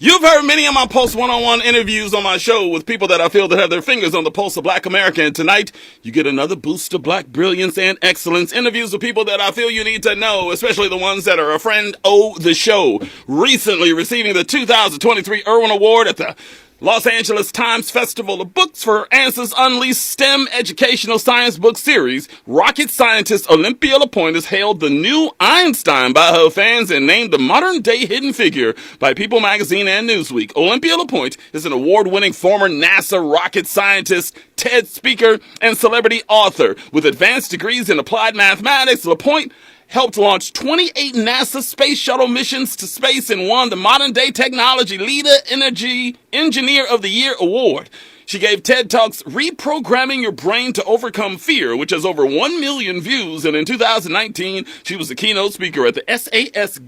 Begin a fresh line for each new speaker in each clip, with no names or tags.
You've heard many of my Pulse one-on-one interviews on my show with people that I feel that have their fingers on the pulse of Black America. And tonight, you get another boost of Black brilliance and excellence. Interviews with people that I feel you need to know, especially the ones that are a friend of the show. Recently receiving the 2023 Irwin Award at the Los Angeles Times Festival of Books for Answers Unleashed STEM Educational Science Book Series, rocket scientist Olympia LePoint has hailed the new Einstein by her fans and named the modern-day hidden figure by People magazine and Newsweek. Olympia LePoint is an award-winning former NASA rocket scientist, TED speaker, and celebrity author. With advanced degrees in applied mathematics, LePoint helped launch 28 NASA space shuttle missions to space and won the Modern Day Technology Leader Energy Engineer of the Year award. She gave TED Talks Reprogramming Your Brain to Overcome Fear, which has over 1 million views, and in 2019, she was the keynote speaker at the SAS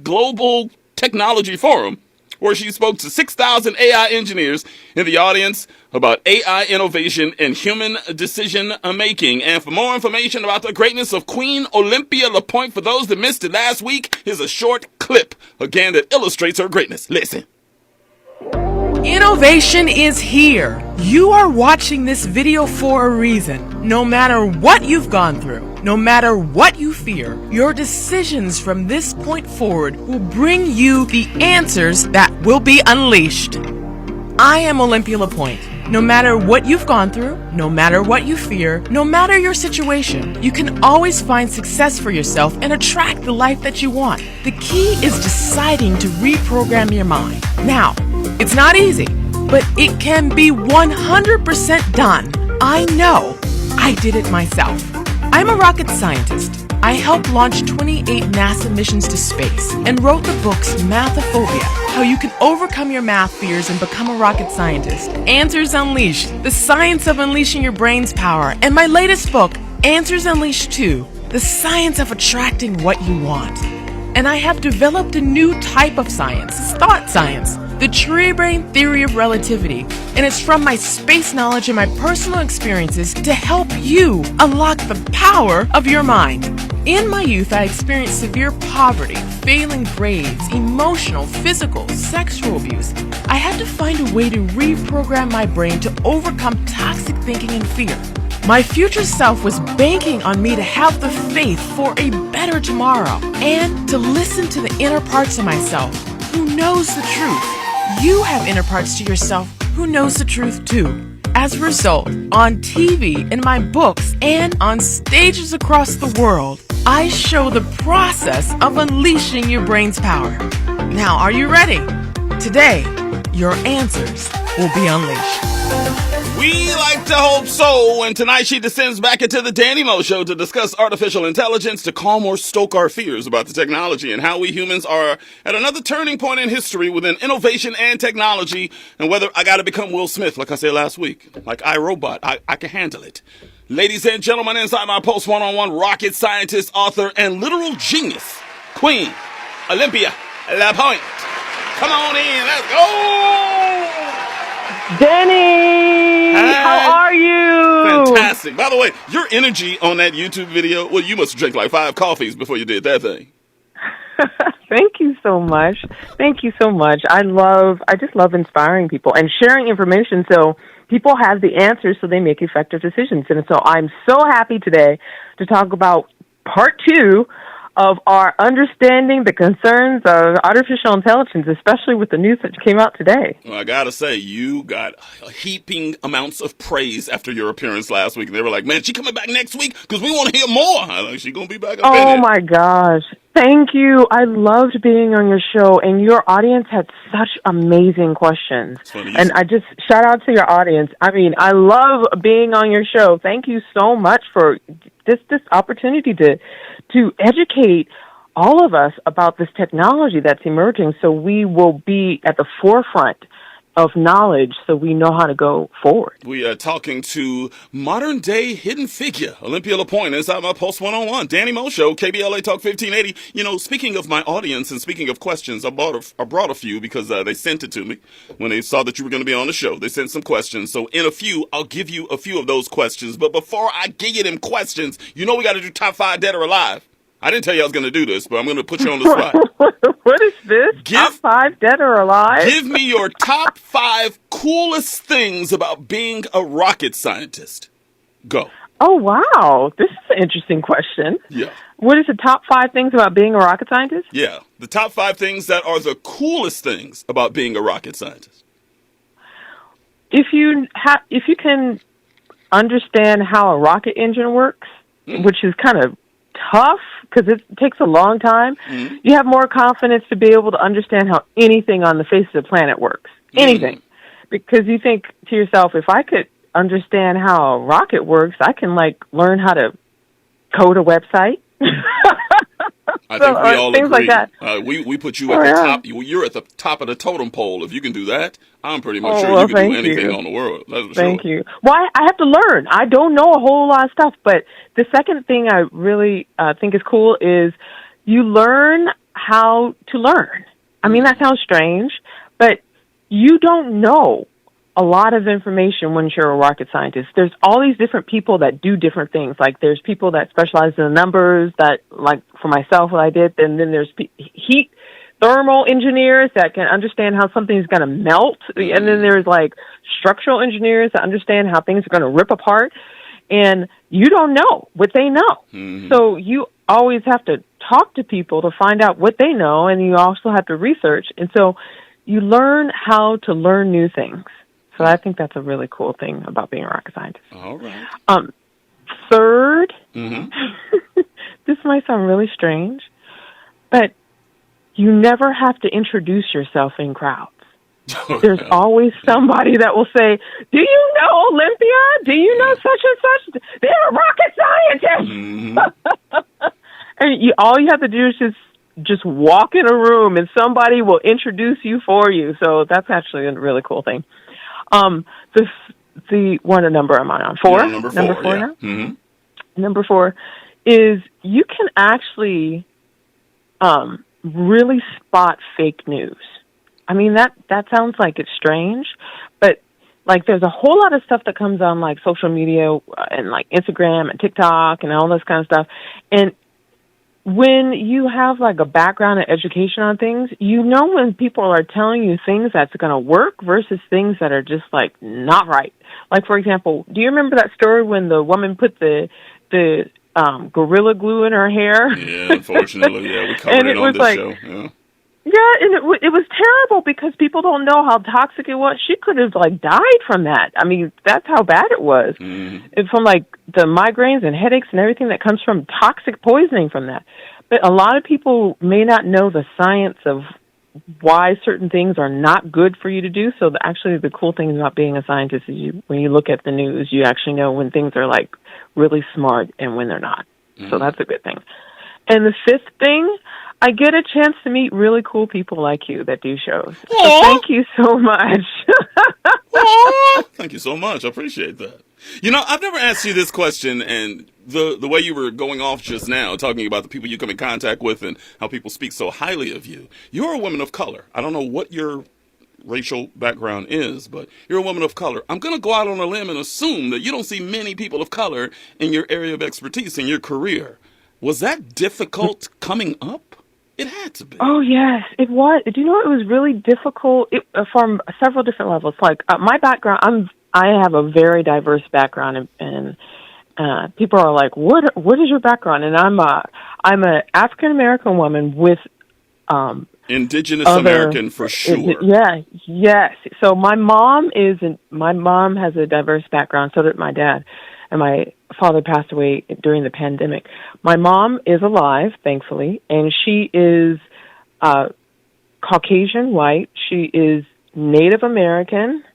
Global Technology Forum, where she spoke to 6,000 AI engineers in the audience about AI innovation and human decision-making. And for more information about the greatness of Queen Olympia LePoint, for those that missed it last week, here's a short clip, again, that illustrates her greatness. Listen.
Innovation is here. You are watching this video for a reason. No matter what you've gone through, no matter what you fear, your decisions from this point forward will bring you the answers that will be unleashed. I am Olympia LePoint. No matter what you've gone through, no matter what you fear, no matter your situation, you can always find success for yourself and attract the life that you want. The key is deciding to reprogram your mind. Now, it's not easy, but it can be 100% done. I know. I did it myself. I'm a rocket scientist. I helped launch 28 NASA missions to space and wrote the books Mathophobia, How You Can Overcome Your Math Fears and Become a Rocket Scientist, Answers Unleashed, The Science of Unleashing Your Brain's Power, and my latest book, Answers Unleashed 2, The Science of Attracting What You Want. And I have developed a new type of science, thought science, the tree brain theory of relativity, and it's from my space knowledge and my personal experiences to help you unlock the power of your mind. In my youth, I experienced severe poverty, failing grades, emotional, physical, sexual abuse. I had to find a way to reprogram my brain to overcome toxic thinking and fear. My future self was banking on me to have the faith for a better tomorrow and to listen to the inner parts of myself who knows the truth. You have inner parts to yourself who knows the truth too. As a result, on TV, in my books, and on stages across the world, I show the process of unleashing your brain's power. Now, are you ready? Today, your answers will be unleashed.
We like to hope so, and tonight she descends back into the Danny Mo Show to discuss artificial intelligence to calm or stoke our fears about the technology and how we humans are at another turning point in history within innovation and technology, and whether I gotta become Will Smith, like I said last week, like iRobot, I can handle it. Ladies and gentlemen, inside my Post one-on-one, rocket scientist, author, and literal genius, Queen Olympia LePoint. Come on in, let's go!
Danny, how are you?
Fantastic. By the way, your energy on that YouTube video, well, you must have drank like 5 coffees before you did that thing.
Thank you so much. Thank you so much. I just love inspiring people and sharing information so people have the answers so they make effective decisions. And so I'm so happy today to talk about part 2 of our understanding the concerns of artificial intelligence, especially with the news that came out today.
Well, I gotta say, you got heaping amounts of praise after your appearance last week. And they were like, man, she coming back next week because we want to hear more. I think she's going to be back up in
Oh,
here.
my gosh. Thank you. I loved being on your show, and your audience had such amazing questions. And I just shout out to your audience. I mean, I love being on your show. Thank you so much for this opportunity to educate all of us about this technology that's emerging so we will be at the forefront of knowledge so we know how to go forward.
We are talking to modern-day hidden figure, Olympia LePoint, inside my Post one-on-one, Danny Mo Show, KBLA Talk 1580. You know, speaking of my audience and speaking of questions, I brought a few because they sent it to me when they saw that you were going to be on the show. They sent some questions. So in a few, I'll give you a few of those questions. But before I give you them questions, you know we got to do top 5 dead or alive. I didn't tell you I was going to do this, but I'm going to put you on the spot.
What is this? Top 5 dead or alive?
Give me your top 5 coolest things about being a rocket scientist. Go.
Oh, wow. This is an interesting question.
Yeah.
What is the top 5 things about being a rocket scientist?
Yeah. The top 5 things that are the coolest things about being a rocket scientist.
If you can understand how a rocket engine works, which is kind of tough because it takes a long time, you have more confidence to be able to understand how anything on the face of the planet works. Anything. Because you think to yourself, if I could understand how a rocket works, I can, learn how to code a website.
I think we all
things
agree.
like that.
We put you at the top. You're at the top of the totem pole. If you can do that, I'm pretty much sure you can do anything on the world. That's for
Thank you. Well, I have to learn. I don't know a whole lot of stuff, but the second thing I really think is cool is you learn how to learn. I mean, that sounds strange, but you don't know a lot of information when you're a rocket scientist. There's all these different people that do different things. Like, there's people that specialize in the numbers that, like, for myself, what I did, and then there's thermal engineers that can understand how something's going to melt, and then there's, structural engineers that understand how things are going to rip apart, and you don't know what they know. So you always have to talk to people to find out what they know, and you also have to research, and so you learn how to learn new things. So I think that's a really cool thing about being a rocket scientist.
All right.
Third, this might sound really strange, but you never have to introduce yourself in crowds. There's always somebody that will say, "Do you know Olympia? Do you know such and such? They're a rocket scientist." And all you have to do is just walk in a room, and somebody will introduce you for you. So that's actually a really cool thing. What number am I on? 4?
Yeah, number 4
now? Number 4 is you can actually really spot fake news. I mean, that sounds like it's strange, but there's a whole lot of stuff that comes on social media and Instagram and TikTok and all this kind of stuff. And when you have a background in education on things, you know when people are telling you things that's going to work versus things that are just not right. For example, do you remember that story when the woman put the Gorilla Glue in her hair?
Yeah, unfortunately, we covered it on this show.
Yeah, and it was terrible because people don't know how toxic it was. She could have died from that. I mean, that's how bad it was. And from the migraines and headaches and everything that comes from toxic poisoning from that. But a lot of people may not know the science of why certain things are not good for you to do. So actually the cool thing about being a scientist is when you look at the news, you actually know when things are really smart and when they're not. So that's a good thing. And the 5th thing, I get a chance to meet really cool people like you that do shows. So thank you so much.
Thank you so much. I appreciate that. I've never asked you this question, and the way you were going off just now, talking about the people you come in contact with and how people speak so highly of you. You're a woman of color. I don't know what your racial background is, but you're a woman of color. I'm going to go out on a limb and assume that you don't see many people of color in your area of expertise, in your career. Was that difficult coming up? It had to be.
Oh, yes, it was. Do you know it was really difficult from several different levels? My background, I have a very diverse background, and people are like, "What is your background?" And I'm a African American woman with
Indigenous American for sure.
Yeah, yes. So my mom has a diverse background. So did my dad, and my father passed away during the pandemic. My mom is alive, thankfully, and she is Caucasian white. She is Native American,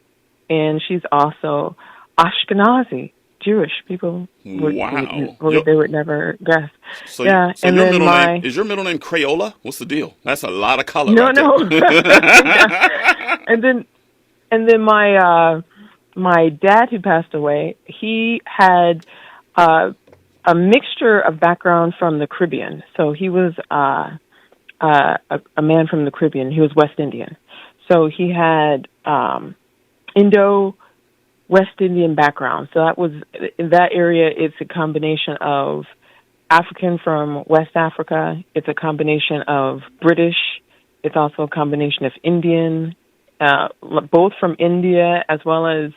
and she's also Ashkenazi, Jewish. People they would never guess.
So,
yeah,
so
and
your
then
middle name, is your middle name Crayola? What's the deal? That's a lot of color.
No,
right
no.
there.
and then my dad, who passed away, he had a mixture of background from the Caribbean. So he was a man from the Caribbean. He was West Indian. So he had Indo-West Indian background. So that was, in that area, it's a combination of African from West Africa. It's a combination of British. It's also a combination of Indian, both from India as well as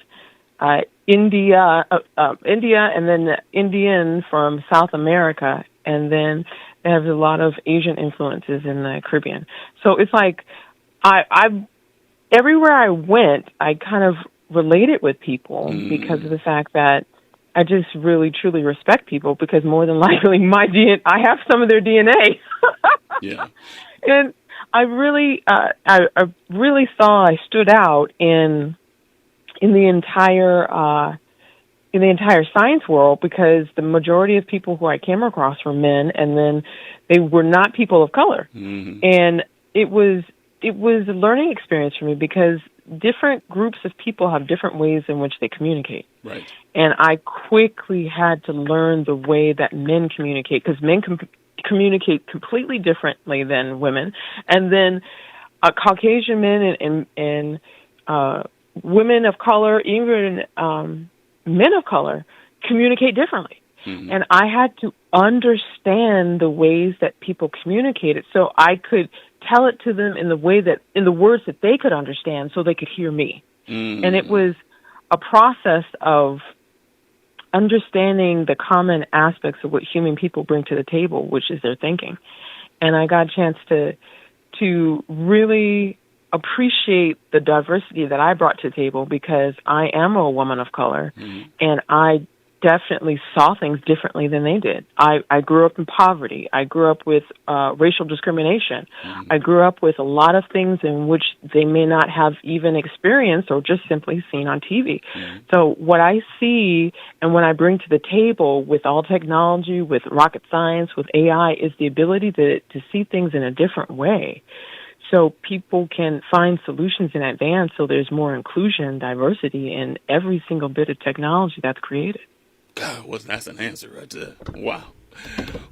India, and then Indian from South America, and then there's a lot of Asian influences in the Caribbean. So it's like I everywhere I went, I kind of related with people because of the fact that I just really truly respect people, because more than likely I have some of their DNA.
Yeah,
and I really I stood out in the entire science world, because the majority of people who I came across were men, and then they were not people of color. And it was a learning experience for me, because different groups of people have different ways in which they communicate.
Right.
And I quickly had to learn the way that men communicate, because men communicate completely differently than women. And then Caucasian men and women of color, even men of color, communicate differently. And I had to understand the ways that people communicated so I could tell it to them in the words that they could understand, so they could hear me. And it was a process of understanding the common aspects of what human people bring to the table, which is their thinking. And I got a chance to really appreciate the diversity that I brought to the table, because I am a woman of color, and I definitely saw things differently than they did. I grew up in poverty. I grew up with racial discrimination. I grew up with a lot of things in which they may not have even experienced or just simply seen on TV. So what I see and what I bring to the table with all technology, with rocket science, with AI, is the ability to see things in a different way, so people can find solutions in advance, so there's more inclusion, diversity in every single bit of technology that's created.
God, that's an answer right there. Wow.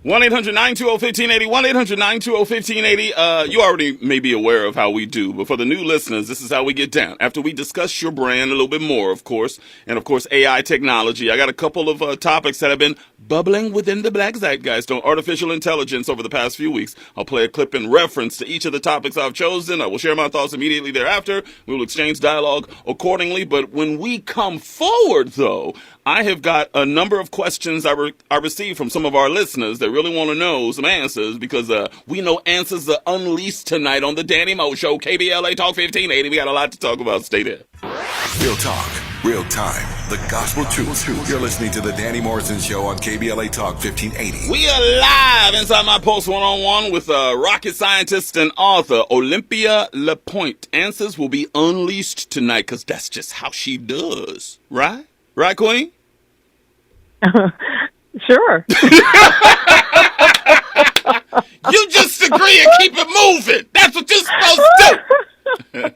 1-800-920-1580, 1-800-920-1580. You already may be aware of how we do, but for the new listeners, this is how we get down. After we discuss your brand a little bit more, of course, and of course AI technology, I got a couple of topics that have been bubbling within the black zeitgeist on artificial intelligence over the past few weeks. I'll play a clip in reference to each of the topics I've chosen. I will share my thoughts immediately thereafter. We will exchange dialogue accordingly. But when we come forward, though, I have got a number of questions I received from some of our listeners that really want to know some answers, because we know answers are unleashed tonight on the Danny Mo Show, KBLA Talk 1580. We got a lot to talk about. Stay there.
Real talk, real time, the gospel truth. You're listening to the Danny Morrison Show on KBLA Talk 1580.
We are live inside my Post One-on-One with rocket scientist and author Olympia LePoint. Answers will be unleashed tonight, because that's just how she does. Right? Right, Queen?
Sure.
You just agree and keep it moving. That's what you're supposed to do.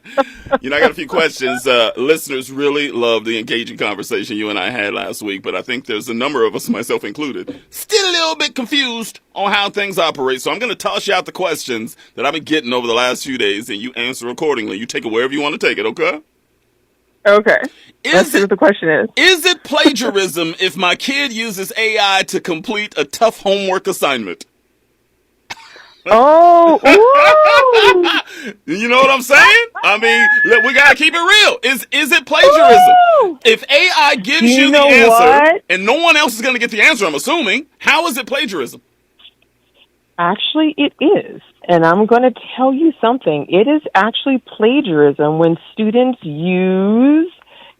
I got a few questions. Listeners really love the engaging conversation you and I had last week, but I think there's a number of us, myself included, still a little bit confused on how things operate. So I'm going to toss you out the questions that I've been getting over the last few days, and you answer accordingly. You take it wherever you want to take it, okay?
Okay. Let's see what the question is.
Is it plagiarism if my kid uses AI to complete a tough homework assignment?
Oh, ooh.
You know what I'm saying? I mean, we gotta keep it real. Is it plagiarism? Ooh. If AI gives you the answer and no one else is gonna get the answer, I'm assuming, how is it plagiarism?
Actually, it is. And I'm going to tell you something. It is actually plagiarism when students use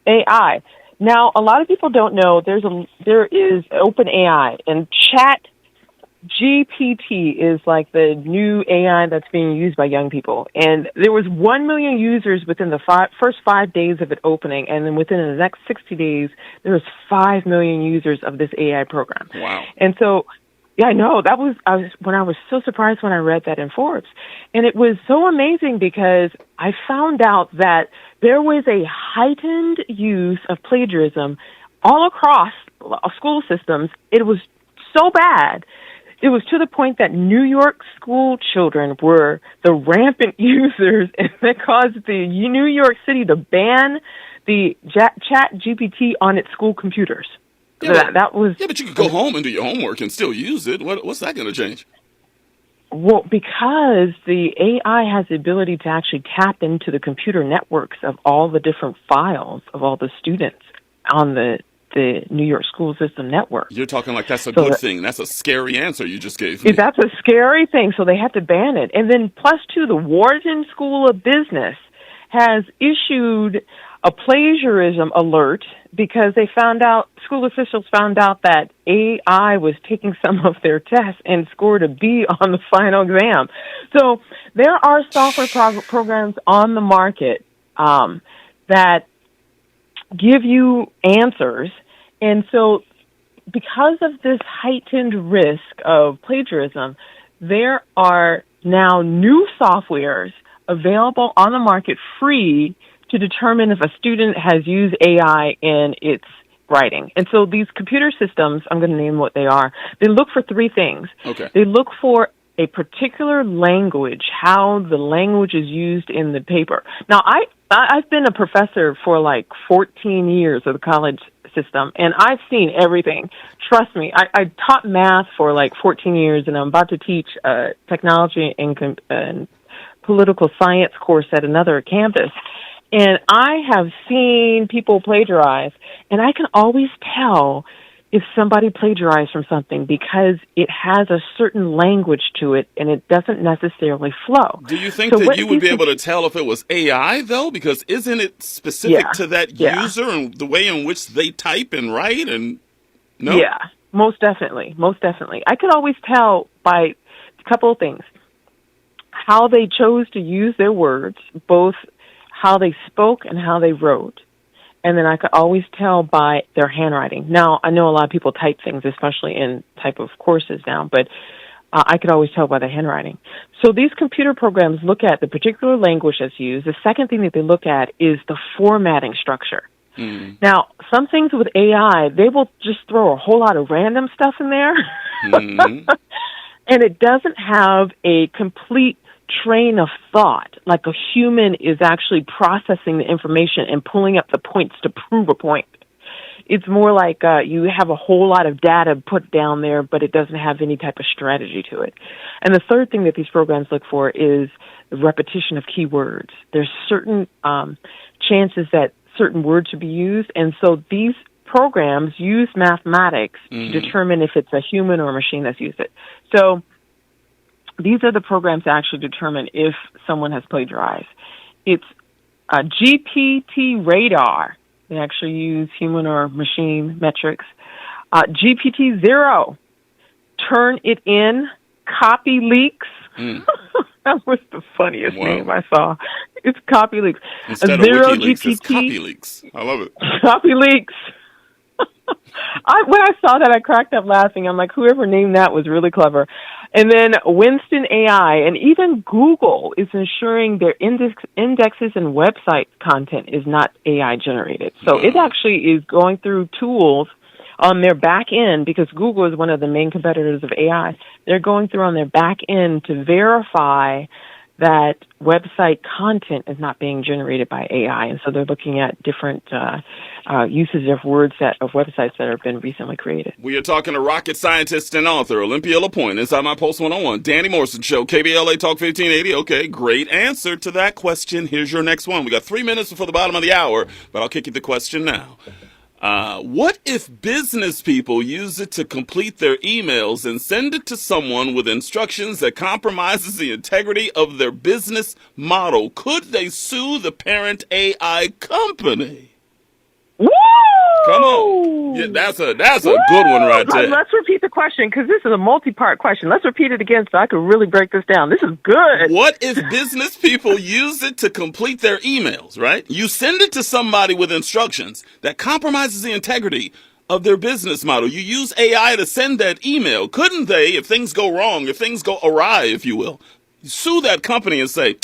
AI. Now, a lot of people don't know there is OpenAI, and ChatGPT is like the new AI that's being used by young people. And there was 1 million users within the first 5 days of it opening, and then within the next 60 days, there was 5 million users of this AI program.
Wow.
And so, yeah, I know. I was so surprised when I read that in Forbes. And it was so amazing because I found out that there was a heightened use of plagiarism all across school systems. It was so bad. It was to the point that New York school children were the rampant users, and that caused the New York City to ban the ChatGPT on its school computers. That was...
Yeah, but you could go home and do your homework and still use it. What's that going to change?
Well, because the AI has the ability to actually tap into the computer networks of all the different files of all the students on the New York school system network.
You're talking like that's a good thing. That's a scary answer you just gave me.
That's a scary thing, so they have to ban it. And then plus two, the Morrison School of Business has issued a plagiarism alert because they found out, school officials found out that AI was taking some of their tests and scored a B on the final exam. So there are software programs on the market that give you answers. And so because of this heightened risk of plagiarism, there are now new softwares available on the market free to determine if a student has used AI in its writing. And so these computer systems, I'm going to name what they are, they look for three things.
Okay.
They look for a particular language, how the language is used in the paper. Now, I've been a professor for like 14 years of the college system, and I've seen everything. Trust me, I taught math for like 14 years, and I'm about to teach technology and political science course at another campus. And I have seen people plagiarize, and I can always tell if somebody plagiarized from something because it has a certain language to it, and it doesn't necessarily flow.
Do you think that you would be able to tell if it was AI, though? Because isn't it specific to that user and the way in which they type and write? And no?
Yeah, most definitely. Most definitely. I could always tell by a couple of things. How they chose to use their words, both how they spoke and how they wrote. And then I could always tell by their handwriting. Now, I know a lot of people type things, especially in type of courses now, but I could always tell by the handwriting. So these computer programs look at the particular language that's used. The second thing that they look at is the formatting structure. Now, some things with AI, they will just throw a whole lot of random stuff in there. And it doesn't have a complete train of thought, like a human is actually processing the information and pulling up the points to prove a point. It's more like you have a whole lot of data put down there, but it doesn't have any type of strategy to it. And the third thing that these programs look for is the repetition of keywords. There's certain chances that certain words should be used, and so these programs use mathematics to determine if it's a human or a machine that's used it. So these are the programs that actually determine if someone has plagiarized. It's GPT Radar. They actually use human or machine metrics. GPT-0, Turn It In, Copy Leaks. That was the funniest name I saw. It's Copy Leaks.
Instead of WikiLeaks, it's Copy Leaks. I love it.
Copy Leaks. When I saw that, I cracked up laughing. I'm like, whoever named that was really clever. And then Winston AI, and even Google is ensuring their indexes and website content is not AI generated. So it actually is going through tools on their back end, because Google is one of the main competitors of AI. They're going through on their back end to verify that website content is not being generated by AI. And so they're looking at different uses of words of websites that have been recently created.
We are talking to rocket scientist and author Olympia LePoint inside my Post 101. Danny Morrison Show, KBLA Talk 1580. Okay, great answer to that question. Here's your next one. We got 3 minutes before the bottom of the hour, but I'll kick you the question now. What if business people use it to complete their emails and send it to someone with instructions that compromises the integrity of their business model? Could they sue the parent AI company?
Woo!
Come on. Yeah, that's a good one right there.
Let's repeat the question, because this is a multi-part question. Let's repeat it again so I can really break this down. This is good.
What if business people use it to complete their emails, right? You send it to somebody with instructions that compromises the integrity of their business model. You use AI to send that email. Couldn't they, if things go wrong, if things go awry, if you will, sue that company and say,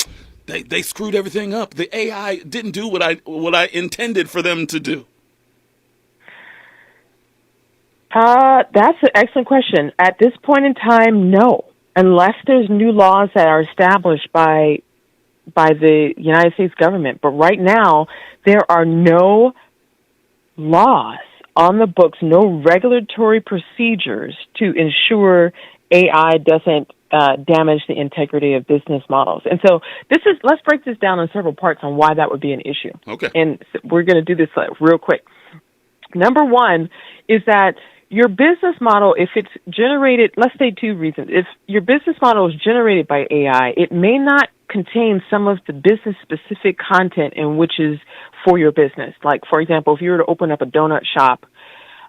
they screwed everything up. The AI didn't do what I intended for them to do?
That's an excellent question. At this point in time, no. Unless there's new laws that are established by the United States government. But right now, there are no laws on the books, no regulatory procedures to ensure AI doesn't damage the integrity of business models. And so let's break this down in several parts on why that would be an issue.
Okay.
And we're going to do this real quick. Number one is that your business model, if it's generated, let's say two reasons. If your business model is generated by AI, it may not contain some of the business-specific content in which is for your business. Like, for example, if you were to open up a donut shop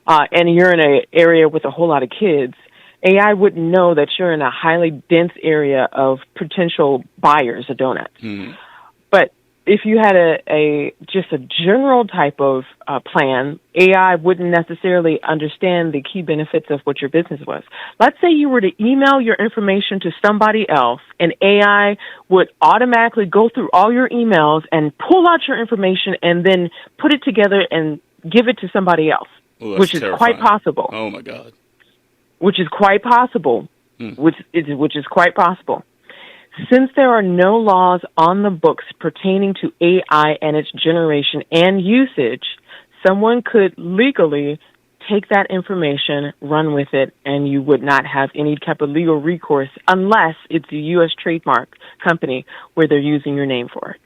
and you're in an area with a whole lot of kids, AI wouldn't know that you're in a highly dense area of potential buyers of donuts. Mm-hmm. But if you had just a general type of plan, AI wouldn't necessarily understand the key benefits of what your business was. Let's say you were to email your information to somebody else, and AI would automatically go through all your emails and pull out your information and then put it together and give it to somebody else, which is
terrifying.
Quite possible.
Oh, my God.
Which is quite possible. Which is quite possible. Since there are no laws on the books pertaining to AI and its generation and usage, someone could legally take that information, run with it, and you would not have any type of legal recourse unless it's a U.S. trademark company where they're using your name for it.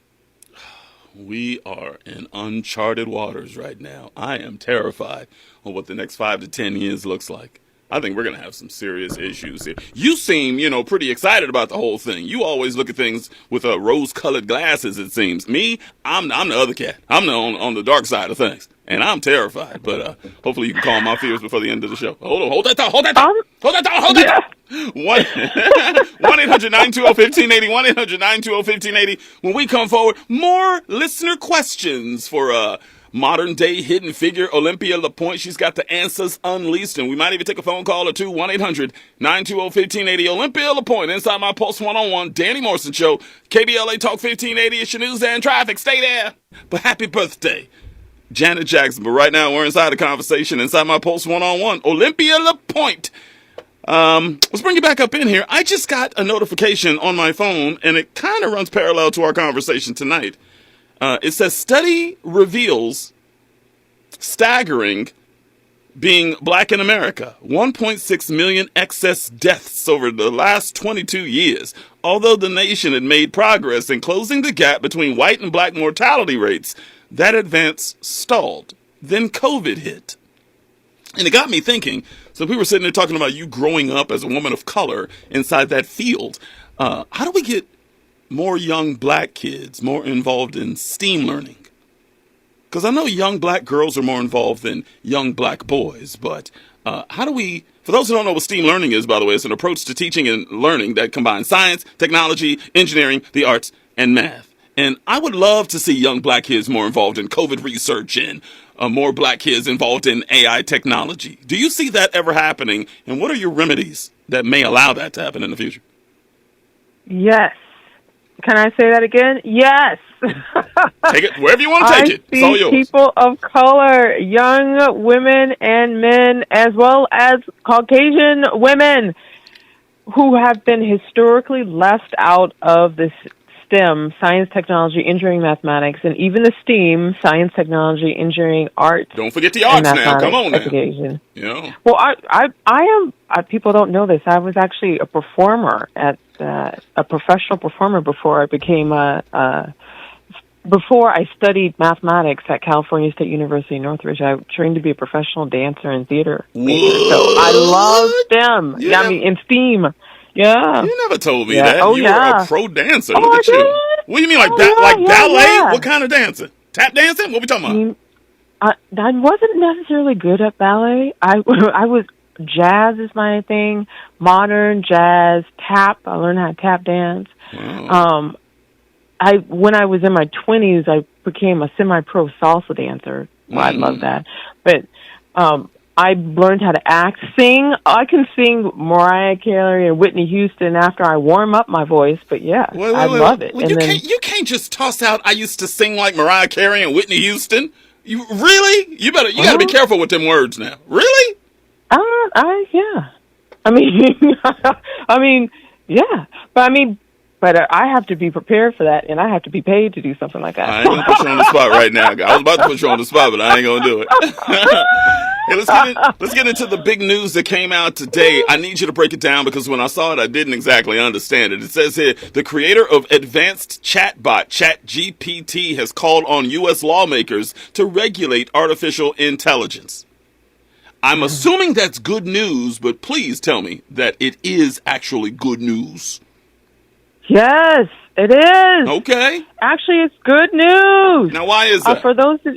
We are in uncharted waters right now. I am terrified of what the next 5 to 10 years looks like. I think we're going to have some serious issues here. You seem, pretty excited about the whole thing. You always look at things with rose-colored glasses, it seems. Me, I'm the other cat. I'm on the dark side of things, and I'm terrified. But hopefully you can calm my fears before the end of the show. Hold that thought. 1-800-920-1580, 1-800-920-1580. When we come forward, more listener questions for modern-day hidden figure Olympia LePoint. She's got the answers unleashed, and we might even take a phone call or two. 1-800-920-1580. Olympia LePoint, Inside My Pulse One-on-One, Danny Morrison Show, KBLA Talk 1580. It's your news and traffic. Stay there. But happy birthday, Janet Jackson. But right now, we're inside the conversation, Inside My Pulse One-on-One. Olympia LePoint. Let's bring you back up in here. I just got a notification on my phone, and it kind of runs parallel to our conversation tonight. It says, study reveals staggering being black in America. 1.6 million excess deaths over the last 22 years. Although the nation had made progress in closing the gap between white and black mortality rates, that advance stalled. Then COVID hit. And it got me thinking, so we were sitting there talking about you growing up as a woman of color inside that field. How do we get more young black kids more involved in STEAM learning? Because I know young black girls are more involved than young black boys, but how do we, for those who don't know what STEAM learning is, by the way, it's an approach to teaching and learning that combines science, technology, engineering, the arts, and math. And I would love to see young black kids more involved in COVID research and more black kids involved in AI technology. Do you see that ever happening? And what are your remedies that may allow that to happen in the future?
Yes. Can I say that again? Yes.
Take it wherever you want to take it. It's all yours.
People of color, young women and men, as well as Caucasian women who have been historically left out of this STEM, science, technology, engineering, mathematics, and even the STEAM, science, technology, engineering, art.
Don't forget the arts now. Come on now. Yeah.
Well, I am. People don't know this. I was actually a performer a professional performer before I became before I studied mathematics at California State University in Northridge. I trained to be a professional dancer and theater major. So I love STEM. Yeah, I mean, in STEAM. Yeah.
You never told me that.
Oh,
you were a pro dancer. Look at you. What do you mean, like ballet?
Yeah.
What kind of dancing? Tap dancing? What we talking
about? I wasn't necessarily good at ballet. I was, jazz is my thing, modern jazz, tap. I learned how to tap dance. Wow. When I was in my 20s, I became a semi-pro salsa dancer. Well, I love that. But I learned how to act, sing. I can sing Mariah Carey and Whitney Houston after I warm up my voice, but yeah, I love it.
Well, you can't just toss out, I used to sing like Mariah Carey and Whitney Houston. You really? You got to be careful with them words now. Really?
Yeah. Yeah. But I have to be prepared for that, and I have to be paid to do something like that.
I ain't going to put you on the spot right now. I was about to put you on the spot, but I ain't going to do it. Hey, let's get into the big news that came out today. I need you to break it down because when I saw it, I didn't exactly understand it. It says here, the creator of advanced chatbot, ChatGPT, has called on U.S. lawmakers to regulate artificial intelligence. I'm assuming that's good news, but please tell me that it is actually good news.
Yes, it is.
Okay.
Actually, it's good news.
Now, why is that?
For those of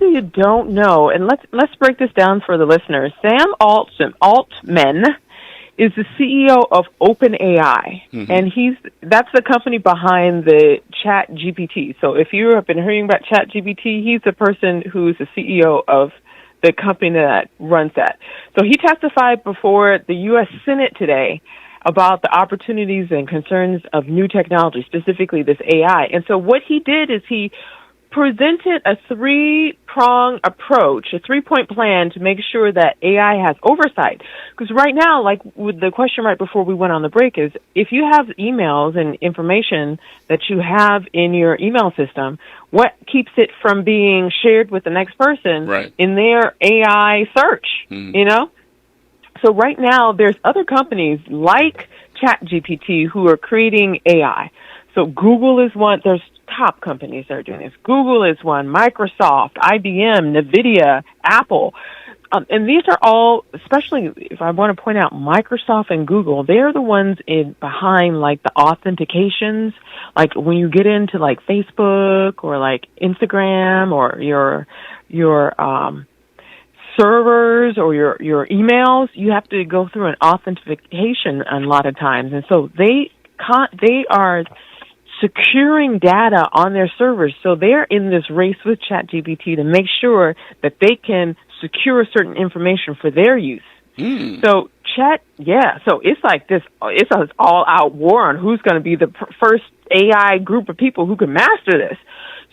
you who don't know, and let's break this down for the listeners. Sam Altman is the CEO of OpenAI, and that's the company behind the ChatGPT. So if you have been hearing about ChatGPT, he's the person who's the CEO of the company that runs that. So he testified before the U.S. Senate today about the opportunities and concerns of new technology, specifically this AI. And so what he did is he presented a three-prong approach, a three-point plan to make sure that AI has oversight. Because right now, like with the question right before we went on the break, is if you have emails and information that you have in your email system, what keeps it from being shared with the next person in their AI search, you know? So right now, there's other companies like ChatGPT who are creating AI. So Google is one. There's top companies that are doing this. Google is one, Microsoft, IBM, NVIDIA, Apple. And these are all, especially if I want to point out Microsoft and Google, they're the ones behind like the authentications. Like when you get into like Facebook or like Instagram or your servers or your emails, you have to go through an authentication a lot of times. And so they are securing data on their servers. So they're in this race with ChatGPT to make sure that they can secure certain information for their use. So so it's like this, it's an all-out war on who's going to be the first AI group of people who can master this.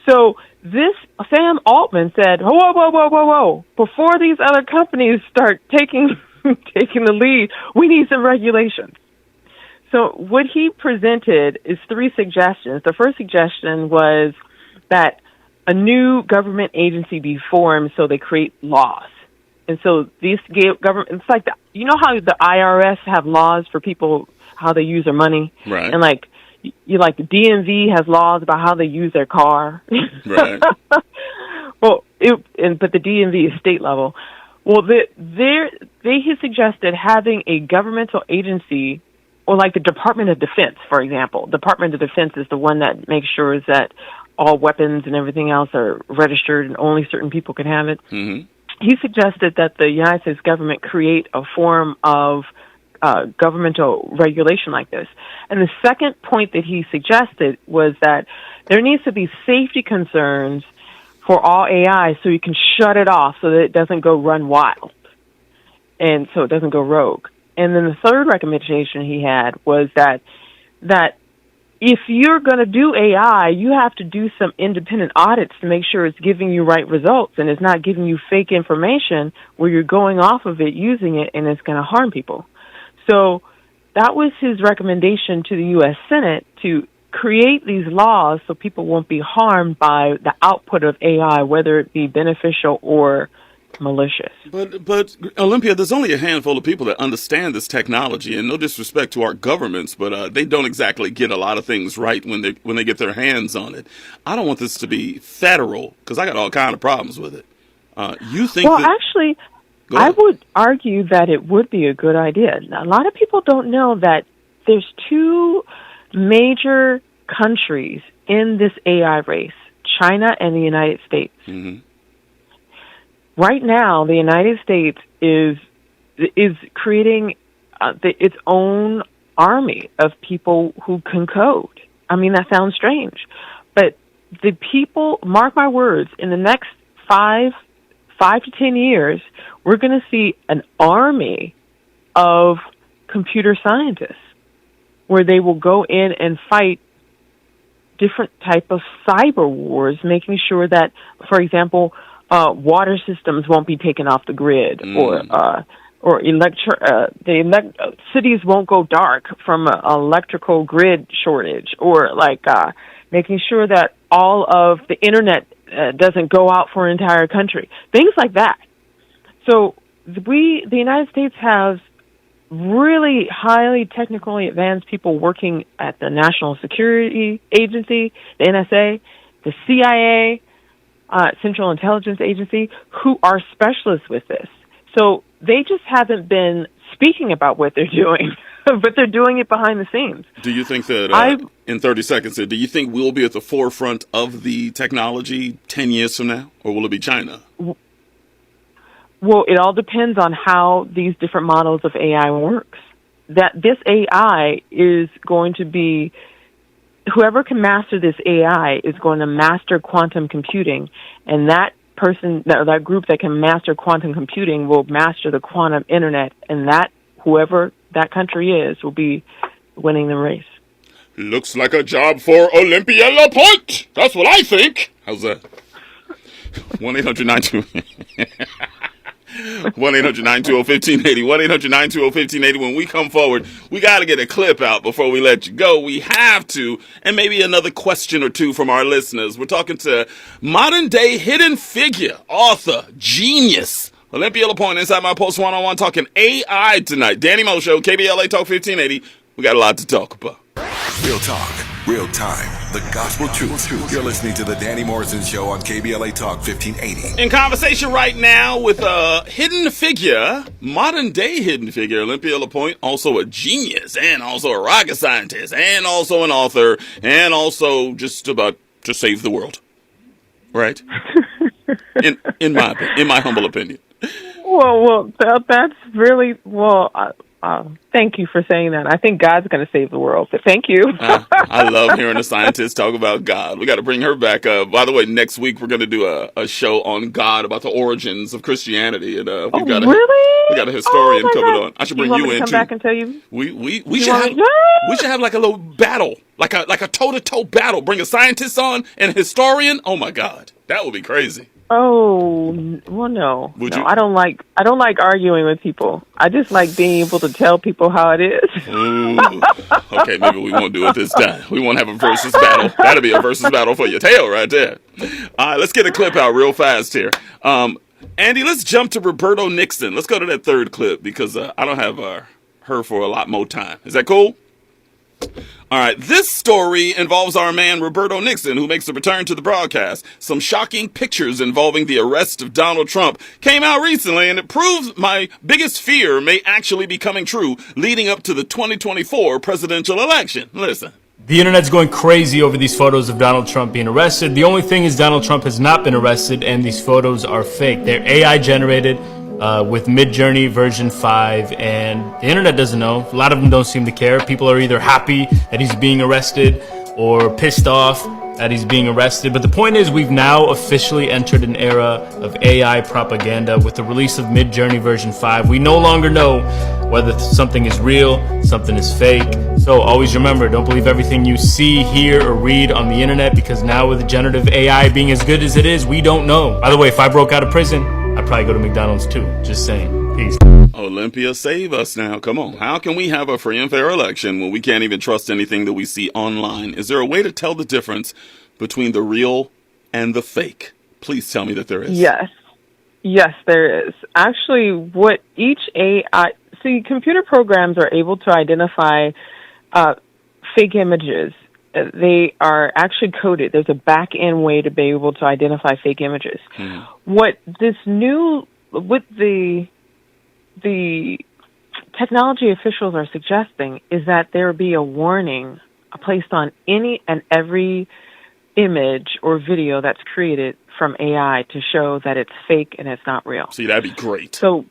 So this Sam Altman said, whoa. Before these other companies start taking the lead, we need some regulations. So what he presented is three suggestions. The first suggestion was that a new government agency be formed so they create laws. And so these government, it's like, you know how the IRS have laws for people, how they use their money?
Right.
And like, the DMV has laws about how they use their car.
Right.
Well, but the DMV is state level. Well, he suggested having a governmental agency, or like the Department of Defense, for example. Department of Defense is the one that makes sure that all weapons and everything else are registered and only certain people can have it. Mm-hmm. He suggested that the United States government create a form of governmental regulation like this. And the second point that he suggested was that there needs to be safety concerns for all AI so you can shut it off so that it doesn't go run wild and so it doesn't go rogue. And then the third recommendation he had was that if you're going to do AI, you have to do some independent audits to make sure it's giving you right results and it's not giving you fake information where you're going off of it, using it, and it's going to harm people. So that was his recommendation to the U.S. Senate, to create these laws so people won't be harmed by the output of AI, whether it be beneficial or malicious.
But Olympia, there's only a handful of people that understand this technology, and no disrespect to our governments, but they don't exactly get a lot of things right when they get their hands on it. I don't want this to be federal because I got all kind of problems with it. You think?
Well, actually, I would argue that it would be a good idea. Now, a lot of people don't know that there's two major countries in this AI race: China and the United States. Mm-hmm. Right now, the United States is creating its own army of people who can code. I mean, that sounds strange, but the people, mark my words, in the next 5 to 10 years, we're going to see an army of computer scientists where they will go in and fight different type of cyber wars, making sure that, for example, water systems won't be taken off the grid, or cities won't go dark from an electrical grid shortage, or like making sure that all of the internet doesn't go out for an entire country. Things like that. So the United States has really highly technically advanced people working at the National Security Agency, the NSA, the CIA, Central Intelligence Agency, who are specialists with this. So they just haven't been speaking about what they're doing, but they're doing it behind the scenes.
Do you think that, in 30 seconds, do you think we'll be at the forefront of the technology 10 years from now, or will it be China?
Well, it all depends on how these different models of AI works. That this AI is going to be, whoever can master this AI is going to master quantum computing, and that person, that group that can master quantum computing will master the quantum internet, and that whoever that country is will be winning the race.
Looks like a job for Olympia LePoint. That's what I think. How's that? 1-800-920-1580. 1-800-920-1580. When we come forward, we got to get a clip out before we let you go. We have to. And maybe another question or two from our listeners. We're talking to modern-day hidden figure, author, genius, Olympia LePoint, inside my Post One-on-One, talking AI tonight. Danny Mo Show, KBLA Talk 1580. We got a lot to talk about.
Real talk, real time, the gospel truth. You're listening to the Danny Morrison Show on KBLA Talk 1580.
In conversation right now with a hidden figure, modern-day hidden figure, Olympia LePoint, also a genius, and also a rocket scientist, and also an author, and also just about to save the world. Right? in my humble opinion.
Well, that's really, thank you for saying that. I think God's going to save the world, but thank you.
I love hearing a scientist talk about God. We got to bring her back. By the way, next week we're going to do a show on God, about the origins of Christianity, and we got a historian coming on. I should bring you in
come
too.
Back and tell you.
We should have like a little battle, like a toe-to-toe battle. Bring a scientist on and a historian. Oh my God, that would be crazy.
Oh, well, no. I don't like arguing with people. I just like being able to tell people how it is.
Ooh. Okay, maybe we won't do it this time. We won't have a versus battle. That'll be a versus battle for your tail right there. All right, let's get a clip out real fast here. Andy, let's jump to Roberto Nixon. Let's go to that third clip because I don't have her for a lot more time. Is that cool? All right, this story involves our man Roberto Nixon, who makes a return to the broadcast. Some shocking pictures involving the arrest of Donald Trump came out recently, and it proves my biggest fear may actually be coming true leading up to the 2024 presidential election. Listen.
The internet's going crazy over these photos of Donald Trump being arrested. The only thing is Donald Trump has not been arrested, and these photos are fake. They're AI generated. With Midjourney version 5, and the internet doesn't know. A lot of them don't seem to care. People are either happy that he's being arrested or pissed off that he's being arrested. But the point is, we've now officially entered an era of AI propaganda with the release of Midjourney version 5. We no longer know whether something is real, something is fake. So always remember, don't believe everything you see, hear, or read on the internet, because now with generative AI being as good as it is, we don't know. By the way, if I broke out of prison, I'd probably go to McDonald's too. Just saying. Peace.
Olympia, save us now. Come on. How can we have a free and fair election when we can't even trust anything that we see online? Is there a way to tell the difference between the real and the fake? Please tell me that there is.
Yes, there is. Actually, what each AI... See, computer programs are able to identify fake images. They are actually coded. There's a back-end way to be able to identify fake images. What this new... What the technology officials are suggesting is that there be a warning placed on any and every image or video that's created from AI to show that it's fake and it's not real.
See, that'd be great.
So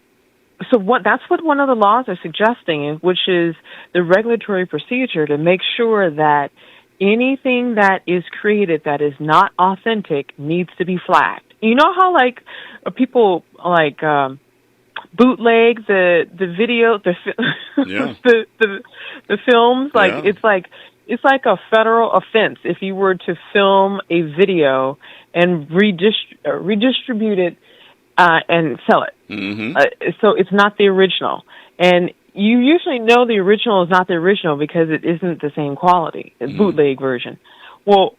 that's what one of the laws are suggesting, which is the regulatory procedure to make sure that anything that is created that is not authentic needs to be flagged. You know how people bootleg the video, the films, it's like a federal offense if you were to film a video and redistribute it and sell it. So it's not the original. And you usually know the original is not the original because it isn't the same quality, the bootleg version. Well,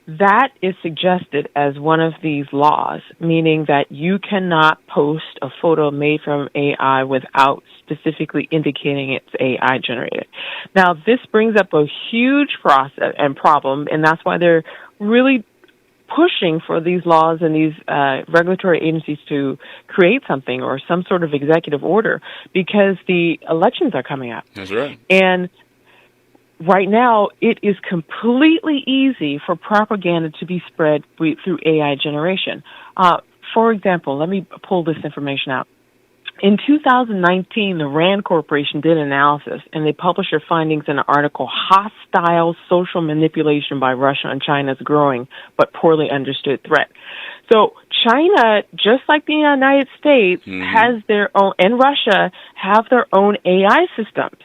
that is suggested as one of these laws, meaning that you cannot post a photo made from AI without specifically indicating it's AI generated. Now, this brings up a huge process and problem, and that's why they're really pushing for these laws and these regulatory agencies to create something or some sort of executive order, because the elections are coming up.
That's right.
And right now, it is completely easy for propaganda to be spread through AI generation. For example, let me pull this information out. In 2019, the RAND Corporation did an analysis, and they published their findings in an article, Hostile Social Manipulation by Russia and China's Growing but Poorly Understood Threat. So China, just like the United States, has their own, and Russia have their own AI systems.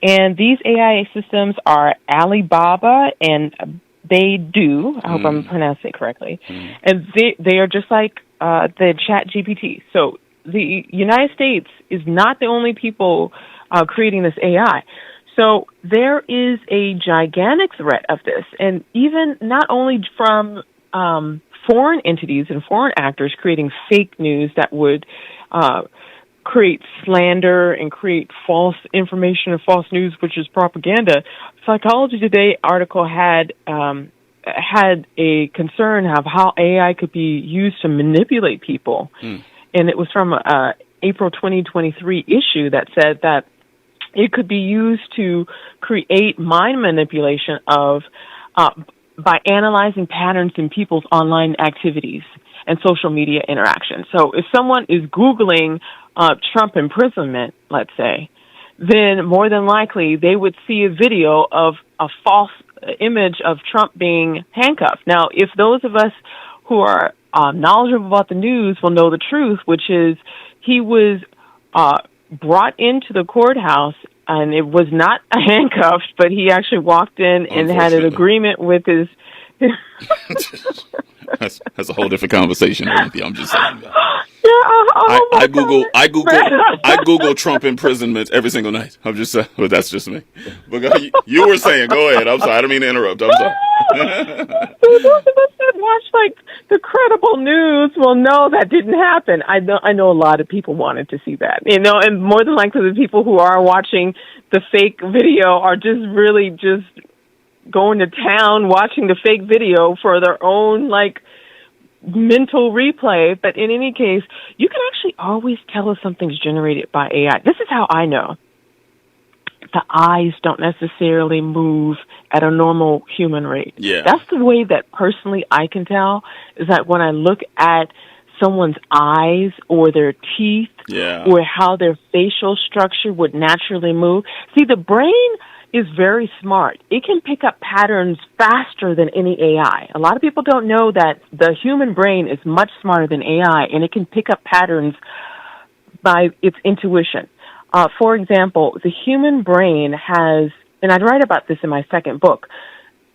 And these AI systems are Alibaba and Baidu. I hope I'm pronouncing it correctly. And they are just like the Chat GPT. So the United States is not the only people creating this AI. So there is a gigantic threat of this. And even not only from foreign entities and foreign actors creating fake news that would create slander and create false information and false news, which is propaganda. Psychology Today article had a concern of how AI could be used to manipulate people. And it was from April 2023 issue that said that it could be used to create mind manipulation of by analyzing patterns in people's online activities and social media interaction. So if someone is Googling Trump imprisonment, let's say, then more than likely they would see a video of a false image of Trump being handcuffed. Now, if those of us who are knowledgeable about the news will know the truth, which is he was brought into the courthouse, and it was not handcuffed, but he actually walked in and had an agreement with his...
That's a whole different conversation, Olympia. I'm just saying. I Google Trump imprisonment every single night. I'm just saying. Well, that's just me. But you were saying, go ahead. I'm sorry. I didn't mean to interrupt. I'm sorry.
Those of us that watch like the credible news will know that didn't happen. I know a lot of people wanted to see that, and more than likely the people who are watching the fake video are just really just going to town watching the fake video for their own mental replay. But in any case, you can actually always tell if something's generated by AI. This is how I know. The eyes don't necessarily move at a normal human rate.
Yeah.
That's the way that personally I can tell, is that when I look at someone's eyes or their teeth or how their facial structure would naturally move. See, the brain is very smart. It can pick up patterns faster than any AI. A lot of people don't know that the human brain is much smarter than AI, and it can pick up patterns by its intuition. For example, the human brain has, and I write about this in my second book,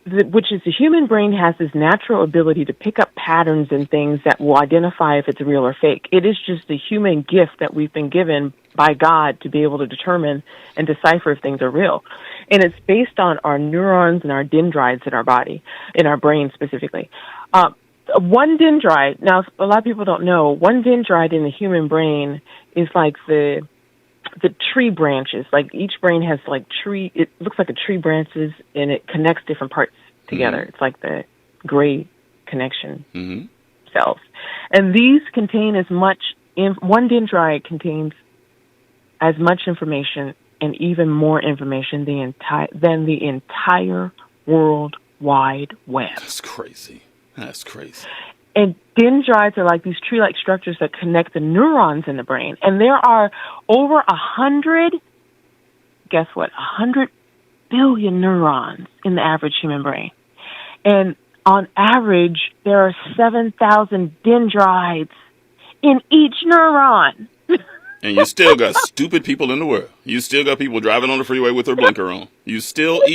which is the human brain has this natural ability to pick up patterns in things that will identify if it's real or fake. It is just a human gift that we've been given by God to be able to determine and decipher if things are real. And it's based on our neurons and our dendrites in our body, in our brain specifically. One dendrite, now a lot of people don't know, one dendrite in the human brain is like the tree branches. Like each brain has it looks like a tree branches, and it connects different parts together. It's like the gray connection cells. And these contain one dendrite contains as much information and even more information than the entire World Wide Web.
That's crazy.
And dendrites are like these tree-like structures that connect the neurons in the brain. And there are over 100 billion neurons in the average human brain. And on average, there are 7,000 dendrites in each neuron.
And you still got stupid people in the world. You still got people driving on the freeway with their blinker on. You still.
But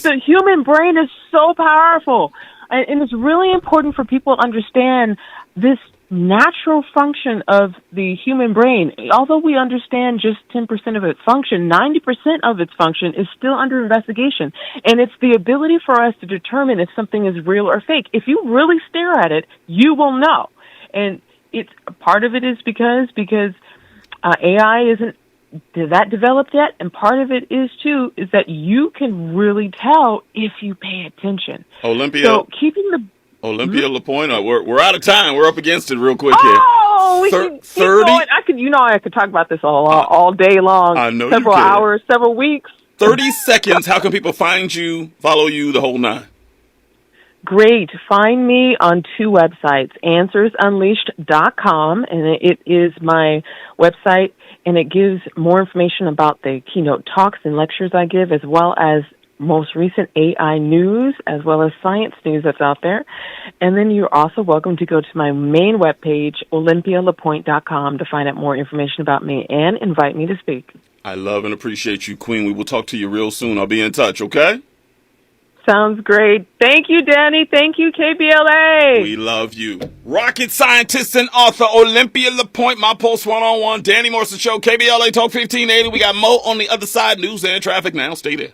the human brain is so powerful. And it's really important for people to understand this natural function of the human brain. Although we understand just 10% of its function, 90% of its function is still under investigation. And it's the ability for us to determine if something is real or fake. If you really stare at it, you will know. And it's part of it is because AI isn't that developed yet, and part of it is too is that you can really tell if you pay attention.
Olympia.
So keeping the
Olympia LePoint. We're out of time. We're up against it real quick here.
Oh, we can keep
30.
going. I could talk about this all day long.
I know
several
you can.
hours, several weeks.
30 seconds. How can people find you, follow you, the whole nine?
Great. Find me on two websites, answersunleashed.com, and it is my website, and it gives more information about the keynote talks and lectures I give, as well as most recent AI news, as well as science news that's out there. And then you're also welcome to go to my main webpage, olympialepoint.com, to find out more information about me and invite me to speak.
I love and appreciate you, Queen. We will talk to you real soon. I'll be in touch, okay?
Sounds great. Thank you, Danny. Thank you, KBLA.
We love you. Rocket scientist and author Olympia LePoint, my Pulse One-on-One, Danny Morrison Show, KBLA Talk 1580. We got Mo on the other side, news and traffic now. Stay there.